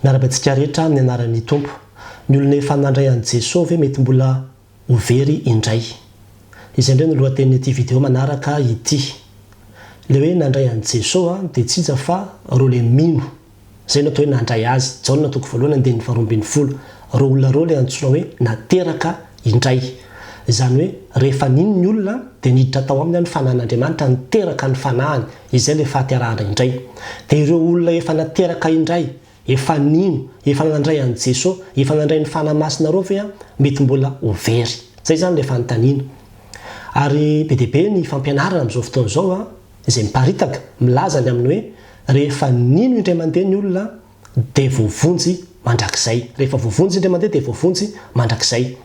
Miarabantsika rehetra amin'ny anaran'ny Tompo. Ny olona efa nandray an'i Jesosy ve mety mbola ho very indray? Izay indray no lohatenin'ity vidéo manaraka ity. Le hoe nandray an'i Jesosy dia tsy iza fa reo le mino. Zay no atao hoe nandray azy. Jaona toko voalohany andininy faharoa folo. Reo olona reo le antsoina hoe nateraka indray. Izany hoe rehefa nino ny olona dia niditra tao aminy ny fanahin'Andriamanitra niteraka ny fanahiny. Izay le fahaterahana indray. Dia ireo olona efa nateraka indray, efa nino, efa nandray an'i Jesosy, efa nandray ny fanahy masina reo ve mety mbola ho very. Zay zany le fanontaniana. Ary be dia be ny fampianarana amin'izao fotoana izao izay miparitaka milaza ny aminy hoe rehefa nino indray mandeha ny olona dia voavonjy mandrakizay. Rehefa voavonjy indray mandeha dia voavonjy mandrakizay.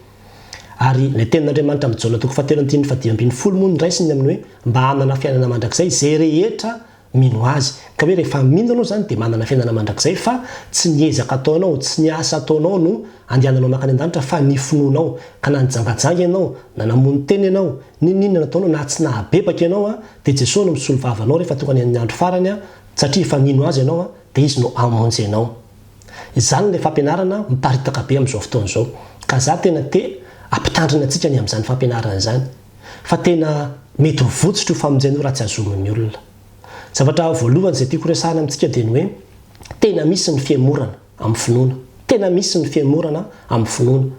Ary le tenin'Andriamanitra amin'ny Jaona toko fahatelo andininy fahadimy folo moa niraisiny aminy hoe mba hanana fiainana mandrakizay izay rehetra mino azy. Ka hoe rehefa mino anao zany dia manana fiainana mandrakizay fa tsy niezaka ataonao, tsy niasa ataonao no andehananao makany an-danitra fa ny finoanao. Ka na nijangajanga ianao, na namono teny ianao, ninona nataonao na tsy nahabebaka ianao dia Jesosy no misolo vavanao rehefa tonga ny andro farany satria efa nino azy ianao dia izy no hamonjy ianao. Izany le fampianarana miparitaka be amin'izao fotoana izao. Ka za tena ampitandrina antsika ny amin'izany fampianarana izany. Fa tena mety ho votsotro famonjena raha tsy azomon'ny olona. Zavatra voalohany izay tiako resahana amintsika dia ny hoe tena misy ny fiemorana amin'ny finoana. Tena misy ny fiemorana amin'ny finoana.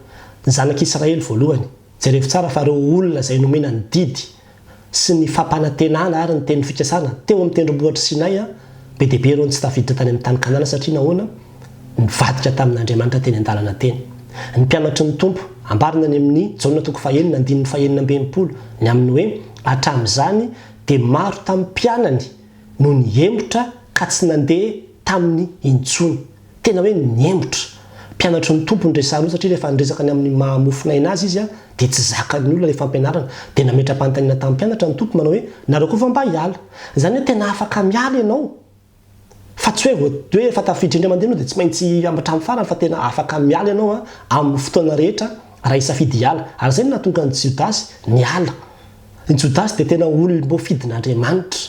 Ny zanak'Israely voalohany, jereo tsara fa ireo olona izay nomena ny didy sy ny fampanantenana ary ny teny fikasana teo amin'ny tendrombohitra Sinay be dia be ireo tsy tafiditra tany amin'ny tany Kanana satria nahoana nivadika tamin'Andriamanitra teny an-dalana teny. Ny mpianatry ny Tompo ambarina ny amin'ny Jaona toko fahaenina andininy fahaenina amby enimpolo ny aminy hoe hatramin'izany dia maro tamin'ny mpianany no niemotra ka tsy nandeha tamin'ny intsony. Tena hoe niemotra. Mpianatry ny Tompo nresahana satria rehefa niresaka ny amin'ny mahamofonaina azy izy dia tsy zakany olona le fampianarana dia nametram-panontaniana tamin'ny mpianatra ny Tompo manao hoe nareo koa fa mba hiala. Izany hoe tena afaka miala ianao. Fa tsy hoe efa tafiditra indray mandeha dia tsy maintsy ambatra amin'ny farany fa tena afaka miala ianao amin'ny fotoana rehetra raha isafidy hiala. Ary izay no nahatonga ny Jodasy niala. Ny Jodasy dia tena olona mbo fidin'Andriamanitra,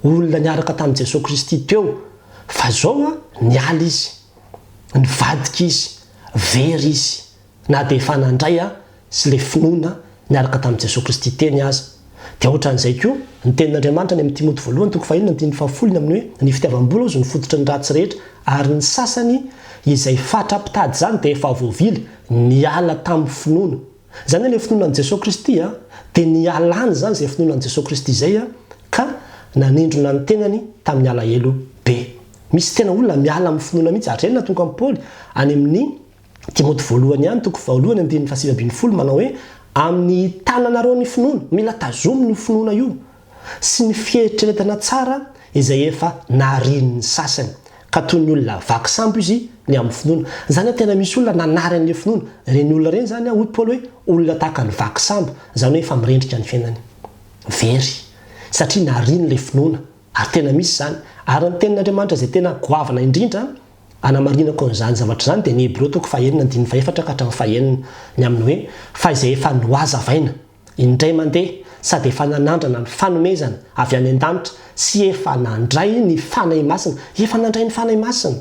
olona niaraka tamin'i Jesosy Kristy teo. Fa izao niala izy, nivadika izy, very izy. Na dia efa nandray sy le finoana niaraka tamin'i Jesosy Kristy teny azy. Dia ohatran'izay koa ny tenin'Andriamanitra ny amin'ny Timoty voalohany toko fahaenina andininy fahafolony aminy hoe ny fitiavam-bola azo ny fototry ny ratsy rehetra ary ny sasany izay fatra-pitady zany dia efa voavily niala tamin'ny finoana. Izany hoe le finoanan'i Jesosy Kristy dia nialany zany izay finoanan'i Jesosy Kristy izay ka nanindrona ny tenany tamin'ny alahelo be. Misy tena olona miala amin'ny finoana mihitsy. Ary ireny natonga amin'ny Paoly any amin'ny Timoty voalohany ihany toko voalohany andininy fahasivy ambin'ny folo manao hoe amin'ny tananareo ny finoana, mila tazomy ny finoana io sy ny fieritreretana tsara izay efa narian'ny sasany. Ka toy ny olona vaky sambo izy ny amin'ny finoana. Izany hoe tena misy olona nanary an'ilay finoana. Ireny olona ireny zany hoy Paoly hoe olona tahaka ny vaky sambo. Izany hoe efa mirendrika ny fiainany. Very. Satria narian'ilay finoana. Ary tena misy zany. Ary ny tenin'Andriamanitra izay tena goavana indrindra anamarinako an'izany zavatra izany dia ny Hebreo toko fahaenina andininy fahaefatra ka hatramin'ny fahaenina ny aminy hoe fa izay efa noazavaina indray mandeha sady efa nanandrana ny fanomezana avy any an-danitra sy efa nandray ny fanahy masina. Efa nandray ny fanahy masina.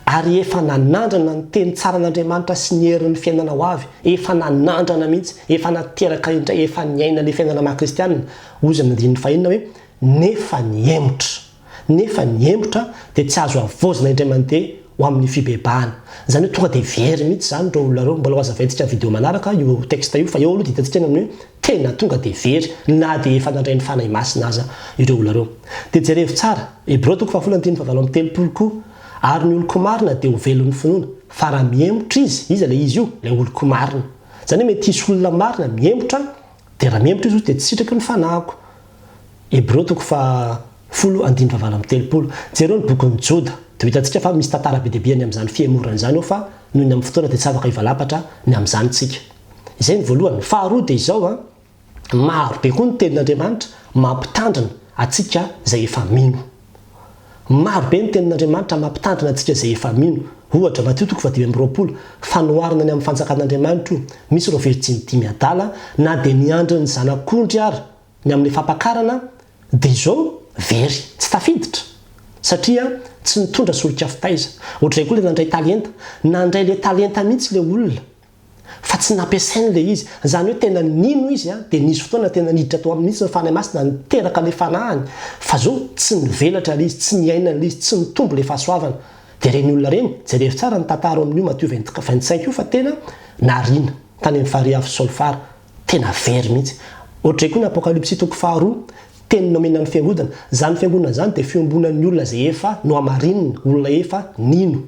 Ary efa nanandrana ny teny tsara an'Andriamanitra sy ny herin'ny fiainana ho avy. Efa nanandrana mihitsy, efa nateraka indray, efa niaina ilay fiainana maha-kristianina. Ozy amin'ny andininy fahaenina hoe nefa niemotra. Nefa niemotra dia tsy azo avozina indray mandeha ho amin'ny fibebahana. Izany hoe tonga dia very mihitsy izany ireo olona ireo. Mbola ho azavaintsika vidéo manaraka io texte io fa eo aloha dia hitantsika ny amin'ny hoe tena tonga dia very na dia efa nandray ny fanahy masina aza ireo olona ireo. Dia jerevy tsara Hebreo toko fahafolo andininy fahavalo amby telopolo koa ary ny oloko marina dia ho velon'ny finoana fa raha miemotra izy ilay izy io ilay oloko marina. Izany hoe mety hisy olona marina miemotra dia raha miemotra izy dia tsy sitraky ny fanahiko. Hebreo toko fahafolo andininy fahavalo amby telopolo. Jereo ny bokin'ny Joda dia hitantsika fa misy tantara be dia be ny amin'izany fiemorana izany ao fa noho ny amin'ny fotoana dia tsy afaka hivalapatra ny amin'izany tsika. Izay ny voalohany. Faharoa dia izao maro be koa ny tenin'Andriamanitra mampitandrina atsika izay efa mino. Maro be ny tenin'Andriamanitra mampitandrina atsika izay efa mino. Ohatra Mateo toko faha 5:20 fanoharana ny amin'ny fanjakan'Andriamanitra misy ireo veritsiny 5 adala na dia niandry ny zanak'ondry ary ny amin'ny fampakarana dia izao very tsy tafiditra. satria tsy nitondra solika fitaiza. Ohatray koa le nandray le talenta mihitsy le olona fa tsy nampiasainy le izy. Zany hoe tena nino izy dia nisy fotoana tena niditra tao amin'ny mihitsy ny fanahy masina niteraka le fanahiny fa zao tsy nivelatra le izy, tsy niaina le izy, tsy nitombo le fahasoavana. Dia reny olona reny jerevy tsara ny tantara amin'io Matthieu 25 io fa tena nariana tany amin'ny fariavy solfara tena very mihitsy. Ohatray koa ny Apocalypse toko 2 teny nomena ny fiangodana. Zany fiangodana zany dia fiombonan'ny olona zay efa no amarinina, olona efa nino.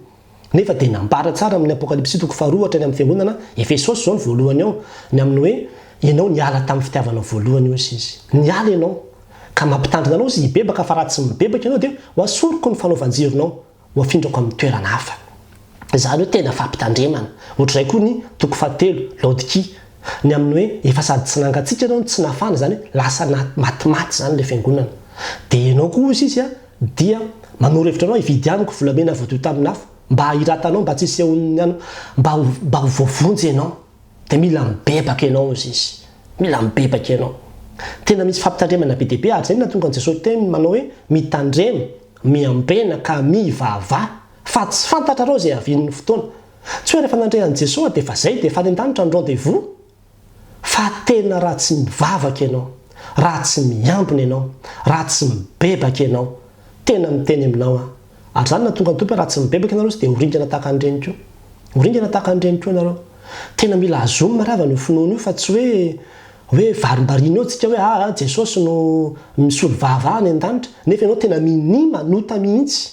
Nefa dia nambara tsara amin'ny Apocalypse toko 2 ohatra ny amin'ny fiangonana Efesosy zao ny voalohany ao, ny amin'ny hoe ianao niala tamin'ny fitiavana voalohany io izy. Niala ianao ka mampitandrina anao izy hibebaka fa raha tsy mibebaka ianao dia ho asoroko ny fanaovanjironao, ho afindrako amin'ny toerana hafa. Zany hoe tena fampitandremana. Ohatray koa ny toko 7 Laodikia, ny amin'ny hoe efa sady tsy nangatsiaka ianao tsy nafana, zany hoe lasa matimaty zany le fiangonana. Dia ianao koa izy dia manoro hevitra anao hividy amiko volamena voadio tamin'ny afo mba hiratanao, mba tsy sehon'ny ano, mba ho voavonjy ianao. Dia mila mibebaka ianao izy, mila mibebaka ianao. Tena misy fampitandremana be dehibe ary zay nahatonga an'i Jesosy teny manao hoe mitandrema, miambena ka mivavà fa tsy fantatra rao zay avian'ny fotoana. Tsy hoe rehefa nandray an'i Jesosy dia fa zay dia efa any an-danitra ny rendez-vous, fa tena raha tsy mivavaka ianao, raha tsy miambina ianao, raha tsy mibebaka ianao, tena miteny aminao ary zany nahatonga ny tompo raha tsy mibebaka ianareo dia horingana tahaka an'ireny koa. Horingana tahaka an'ireny koa ianareo. Tena mila azony marava ny finoana io fa tsy hoe varimbarina eo tsika hoe Jesosy no misolo vava any an-danitra nefa ianao tena manota mihitsy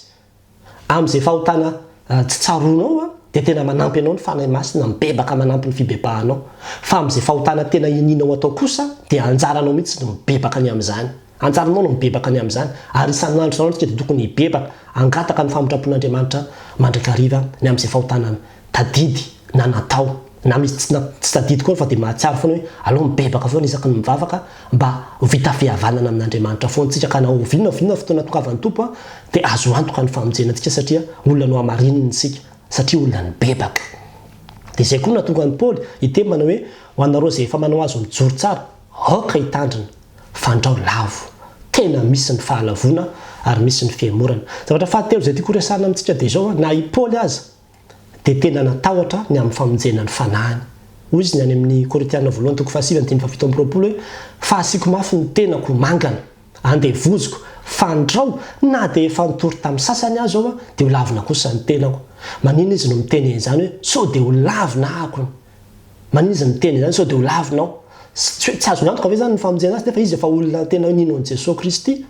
amin'izay fahotana tsy tsaronao dia tena manampy ianao ny fanahy masina mibebaka manampy ny fibebahanao. Fa amin'izay fahotana tena ininao atao kosa dia anjaranao mihitsy no mibebaka ny amin'izany. Anjaranao no mibebaka ny amin'izany ary isan'andro san'andro tsika dia tokony hibebaka angataka ny famotrapon'Andriamanitra mandrakariva ny amin'izay fahotana tadidy na natao na misy tsy tadidy koa fa dia mahatsiaro foana hoe aleo mibebaka foana isaky ny mivavaka mba vita fihavanana amin'Andriamanitra foana tsika ka na ovinavina fotoana tokavan'ny tompo dia azo antoka ny famonjenantsika satria olona no amarininy tsika satria olona nibebaka. Dia izay koa nahatonga ny Paoly hiteny manao hoe ho anareo izay efa manao azo mijoro tsara aoka hitandrina fandrao lavo, tena misy ny fahalavona ary misy ny fiemorana. Zavatra fahatelo izay tiako resarina amintsika dia izao na i Paoly aza dia tena natahotra ny amin'ny famonjena ny fanahiny. Hoy izy ny any amin'ny Korintiana voalohany toko 7:17 hoe fa asiako mafy ny tenako mangana andevoziko fandrao na dia efa nitory tamin'ny sasany azy ao dia ho lavina kosa ny tenako. Manina izy no miteny izany hoe sao dia ho lavina ahako. Manina izy no miteny izany sao dia ho lavinao. Tsy azo antoka ve zany ny famonjena azy nefa izy efa olona tena nino an'i Jesosy Kristy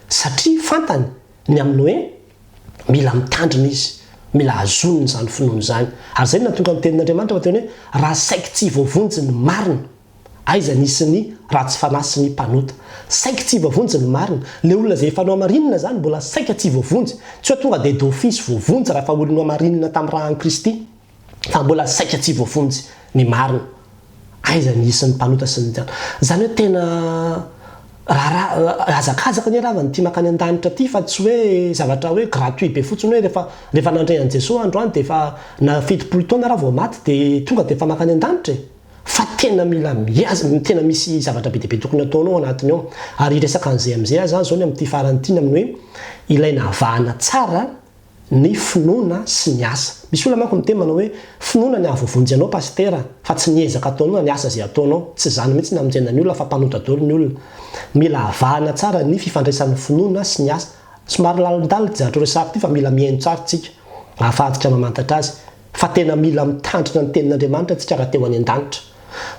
satria fantany ny amin'ny hoe mila mitandrina izy, mila azoniny zany finoana izany. Ary zay nahatonga ny tenin'Andriamanitra fa teny hoe raha saika tsy voavonjy ny marina aiza nisy ny raha tsy fanahy sy ny mpanota. Saika tsy voavonjy ny marina. Le olona zay efa no amarinina zany mbola saika tsy voavonjy. Tsy hoe tonga dia d'office voavonjy raha efa olona amarinina tamin'ny raha an'i Kristy fa mbola saika tsy voavonjy ny marina. Aiza nisy ny mpanota sy ny zany hoe tena azakazaka ny ravany ty makany an-danitra ty fa tsy hoe zavatra hoe gratuit be fotsiny hoe rehefa nandray an'i Jesosy androany dia efa na fitopolo taona raha vao maty dia tonga dia efa makany an-danitra fa tena mila miaza, tena misy zavatra be dehibe tokony ataonao anatiny ao. Ary resaka an'izay amin'izay aza zao ny amin'ity farany amin'ny hoe ilaina avahana tsara ny finoana sy ny asa. Misy olona manko miteny manao hoe finoana ny ahavoavonjy anao pastera fa tsy niezaka ataonao ny asa izay ataonao. Tsy zany mihitsy namonjena ny olona fa mpanota daholo ny olona. Mila avahana tsara ny fifandraisan'ny finoana sy ny asa. Somary lalindalina ty zavatra resako ty fa mila mihaino tsara tsika ahafahantsika mamantatra azy fa tena mila mitandrina ny tenin'Andriamanitra tsika raha teo any an-danitra.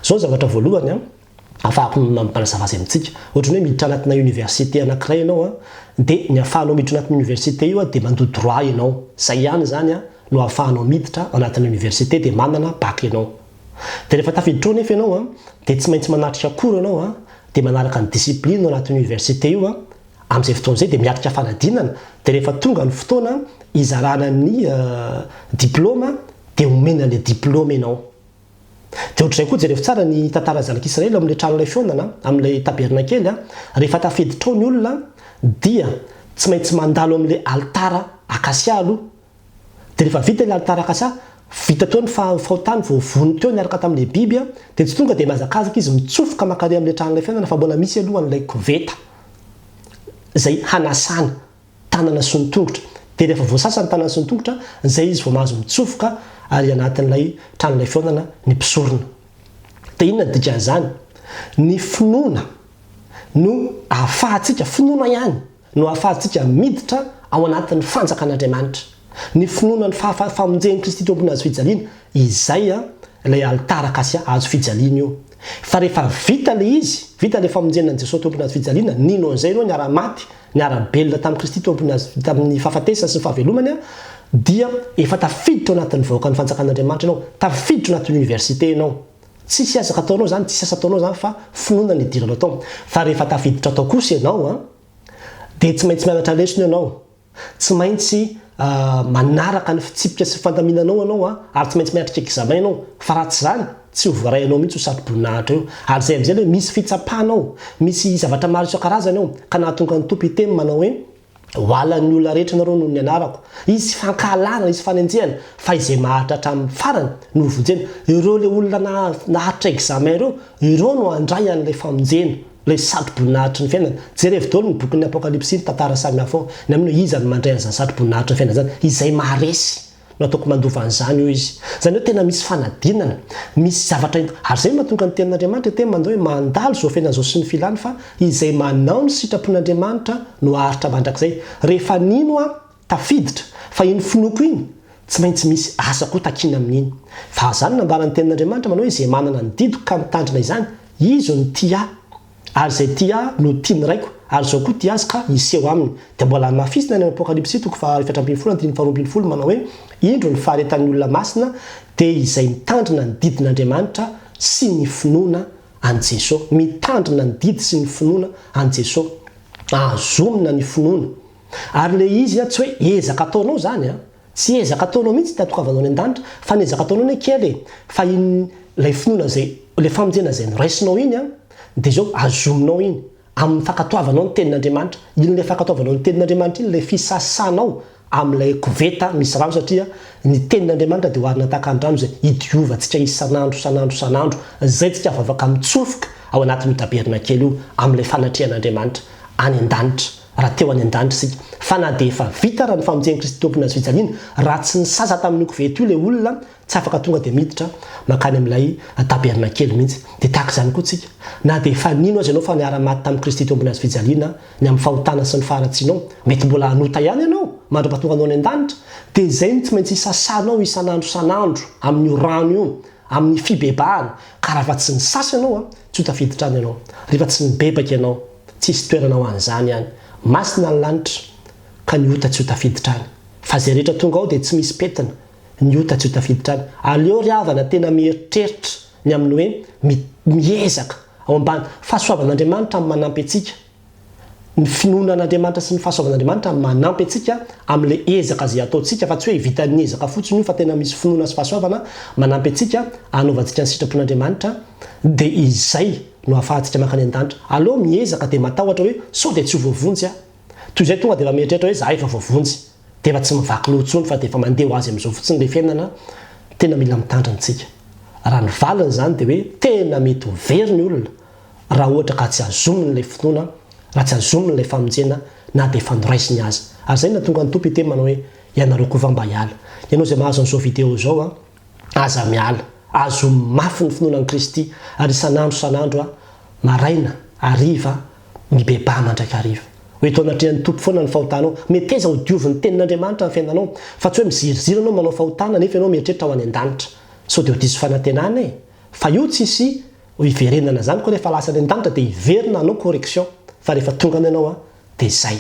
Zao zavatra voalohany afahako mampanazava azy amintsika. Ohatrany hoe miditra anatina université anankiray ianao dia ny ahafahanao miditra anatin'ny université io dia mandoa droit ianao. Zay ihany zany no ahafahanao miditra anatin'ny université dia manana bac ianao. Dia rehefa tafiditra ao nefa ianao dia tsy maintsy manatrika cours ianao dia manaraka ny discipline ao anatin'ny université io amin'izay fotoana izay dia miatrika fanadinana. Dia rehefa tonga ny fotoana izarana ny diplôma dia omena le diplôma ianao. Dia ohatr'izay koa jerevy tsara ny tantara zanak'Israely amin'ilay tranon'ilay fiondana amin'ilay tabernakely rehefa tafiditra ao ny olona dia tsy maintsy mandalo amin'ilay altara akasia aloha. Dia rehefa vita ilay altara akasia vita teo ny fahotany voavony teo niaraka tamin'ilay biby dia tsy tonga dia mazakazaka izy mitsofoka makare amin'ilay tranon'ilay fiondana fa mbola misy aloha an'ilay koveta izay hanasana tanana sy ny tongotra dia rehefa voasasa ny tanana sy ny tongotra izay izy vao mahazo mitsofoka ary anatin'ilay tranon'ilay fiondana ny mpisorona. Dia inona ny dikan'izany? Ny finoana no ahafahantsika finoana ihany no ahafahantsika miditra ao anatin'ny fanjakan'Andriamanitra. Ny finoana ny famonjen'i Kristy tompony azo fijaliana izay ilay alitara kasy azo fijaliana io. Fa rehefa vita le izy, vita le famonjenana Jesosy tompony azo fijaliana, nino an'izay ianao niara-maty, niara-belona tamin'ny Kristy tompony azo tamin'ny fahafatesana sy ny fahavelomany dia efa tafiditra anatin'ny vahoakan'ny fanjakan'Andriamanitra ianao, tafiditra anatin'ny université ianao. Tsisy asa ataonao zany, tsisy asa ataonao zany fa finoana ny idiranao tao. Fa rehefa tafiditra tao kosa ianao dia tsy maintsy mianatra lesona ianao. Tsy maintsy manaraka ny fitsipika sy fandaminanao ianao ary tsy maintsy miatrika examen ianao. Fa raha tsy zany, tsy ho voarainao mihitsy ho satroboninahitra eo. Ary zay amin'izay hoe misy fitsapanao, misy zavatra maro isan-karazany ao ka nahatonga ny tompo iteny manao hoe hoalan'ny olona rehetra nareo noho ny anarako. Izy sy fankahalana, izy fanenjehana fa izay maharitra hatramin'ny farany no vonjena. Ireo le olona naharitra examen ireo no handray an'ilay famonjena, ilay satroboninahitry ny fiainana. Jereo daholo ny bokin'ny Apokalipsy ny tantara samihafa ao. Ny amin'ny hoe iza no mandray an'izany satroboninahitry ny fiainana zany, izay maharesy no ataoko mandova an'izany io izy. Zany hoe tena misy fanadinana, misy zavatra ary zay mahatonga ny tenin'Andriamanitra tena mandao hoe mandalo zao fiainana zao sy ny filany fa izay manao ny sitrapon'Andriamanitra no aharitra mandrakizay. Rehefa nino tafiditra fa iny finoko iny tsy maintsy misy asa koa takina amin'iny. Fa zany nambaran'ny tenin'Andriamanitra manao hoe izay manana ny dido ka mitandrina izany, izy no tia ary zay tia no tiany raiko ary zao koa tia azy ka iseho aminy. Dia mbola mafisina ny Apokalipsy toko 7:12 manao hoe indro ny faharetan'ny olona masina dia izay mitandrina ny didin'Andriamanitra sy ny finoana an Jesosy. Mitandrina ny didy sy ny finoana an Jesosy. Azomina ny finoana. Ary le izy tsy hoe ezaka ataonao zany tsy ezaka ataonao mihitsy tatokovanao ny an-danitra fa ny ezaka ataonao ny kely fa ilay finoana zay le famonjena zay noraisinao iny dia zao azominao iny amin'ny fakatoavanao ny tenin'Andriamanitra. Iny le fakatoavanao ny tenin'Andriamanitra iny le fisasanao amin'ilay koveta misy rano satria ny tenin'Andriamanitra dia hoarina tahaka andrano zay hidiovantsika isanandro zay tsika afaka mitsofoka ao anatin'ny taberna kely io amin'ilay fanatrihan'Andriamanitra any an-danitra. Raha teo any an-danitra sika fa na dia efa vita raha ny famonjen'i Kristy tompony azo fijaliana raha tsy nisasa tamin'ny koveta io le olona tsy afaka tonga dia miditra makany amin'ilay taberna kely mihitsy. Dia tahaka izany koa tsika na dia efa nino azy ianao fa niara-maty tamin'ny Kristy tompony azo fijaliana ny amin'ny fahotana sy ny faharatsianao mety mbola hanota ihany ianao mandra-pahatonganao any an-danitra dia izay tsy maintsy isasanao isanandro amin'ny rano io amin'ny fibebahana ka raha fa tsy nisasa ianao tsy ho tafiditra any ianao. Rehefa tsy nibebaka ianao tsisy toerana ho an'izany ihany. Masina ny lanitra ka ny ota tsy ho tafiditra any. Fa zay rehetra tonga ao dia tsy misy petina, ny ota tsy ho tafiditra any. Aleo ry havana tena mieritreritra ny amin'ny hoe miezaka ao ambany fahasoavan'Andriamanitra amin'ny manampy antsika. Ny finoana an'Andriamanitra sy ny fahasoavan'Andriamanitra amin'ny manampy antsika amin'ilay ezaka izay ataontsika fa tsy hoe vitan'ny ezaka fotsiny io fa tena misy finoana sy fahasoavana manampy antsika hanaovantsika ny sitrapon'Andriamanitra dia izay no ahafahantsika makany an-danitra. Aleo miezaka dia matahotra hoe sao dia tsy ho voavonjy toy izay tonga dia efa mieritreritra hoe zahay efa voavonjy dia efa tsy mivaky loha intsony fa dia efa mandeha ho azy amin'izao fotsiny ilay fiainana. Tena mila mitandrina antsika. Raha ny valiny zany dia hoe tena mety ho very ny olona raha ohatra ka tsy azominy ilay finoana, raha tsy azominy ilay famonjena na dia efa noraisiny azy. Ary zay nahatonga ny tompo iteny manao hoe ianareo koa mba hiala. Ianao izay mahazo an'izao vidéo zao aza miala, azo mafy ny finoanan'i Kristy ary isanandro maraina hariva mibebà mandraiky hariva. Hoe tao anatrihan'ny tompo foana ny fahotanao. Mety aiza ho diovin'ny tenin'Andriamanitra ny fiainanao fa tsy hoe miziriziry ianao manao fahotana nefa ianao mieritreritra ho any an-danitra. Sao dia ho diso fanantenana fa io tsisy hiverenana zany koa rehefa lasa any an-danitra dia hiverina hanao correction fa rehefa tonga any ianao dia zay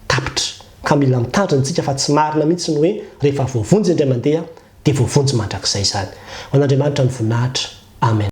tapitra. Ka mila mitandrina antsika fa tsy marina mihitsy ny hoe rehefa voavonjy indray mandeha dia voavonjy mandrakizay zany. Ho an'Andriamanitra ny voninahitra. Amen.